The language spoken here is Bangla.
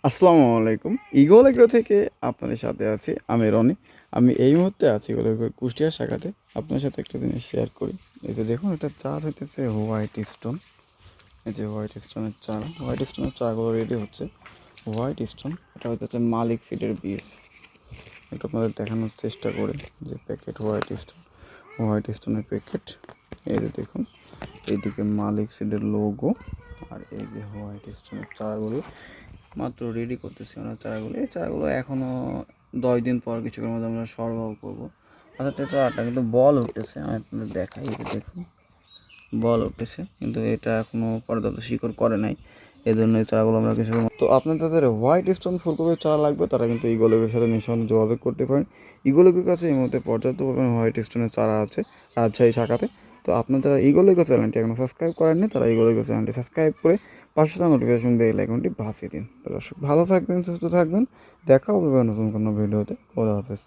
আসসালামু আলাইকুম। ইগল এগ্রো থেকে আপনাদের সাথে আছি আমি রনি। আমি এই মুহূর্তে আছি ইগল এগ্রোর কুষ্টিয়া শাখাতে। আপনার সাথে একটা জিনিস শেয়ার করি। এই যে দেখুন, এটা চারা হইতেছে হোয়াইট স্টোন। এই যে হোয়াইট স্টোনের চারা, হোয়াইট স্টোনের চারাগুলো রেডি হচ্ছে। হোয়াইট স্টোন এটা হইতেছে মালিক সিডের বীজ। একটু আপনাদের দেখানোর চেষ্টা করি যে প্যাকেট হোয়াইট স্টোনের প্যাকেট। এই যে দেখুন, এইদিকে মালিক সিডের লোগো, আর এই যে হোয়াইট স্টোনের চারাগুলি মাত্র রেডি করতেছি আমরা চারাগুলো। এই চারাগুলো এখনও 10 দিন পর কিছুক্ষণের মধ্যে আমরা সরবরাহ করবো। অর্থাৎ চারাটা কিন্তু বল উঠতেছে, আমি আপনাদের দেখাই। এই যে দেখুন, বল উঠতেছে, কিন্তু এটা এখনও পর্যাপ্ত শিকড় করে নাই। এই জন্য এই চারাগুলো আমরা কিছু তো আপনার তাদের হোয়াইট স্টোন ফুলকপির চারা লাগবে, তারা কিন্তু ইগোলের সাথে নিঃসন্দেহে যোগাযোগ করতে পারেন। ইগোলের কাছে এই মুহূর্তে পর্যাপ্ত পরিমাণে হোয়াইট স্টোনের চারা আছে রাজশাহী শাখাতে। তো আপনার যারা ইগোলের চ্যানেলটি এখনো সাবস্ক্রাইব করেননি, তারা ইগোলের চ্যানেলটি সাবস্ক্রাইব করে পাশে থাকা নোটিফিকেশন বেল আইকনটি বাজিয়ে দিন। তো দর্শক, ভালো থাকবেন, সুস্থ থাকবেন, দেখা হবে নতুন কোনো ভিডিওতে। খোদা হাফেজ।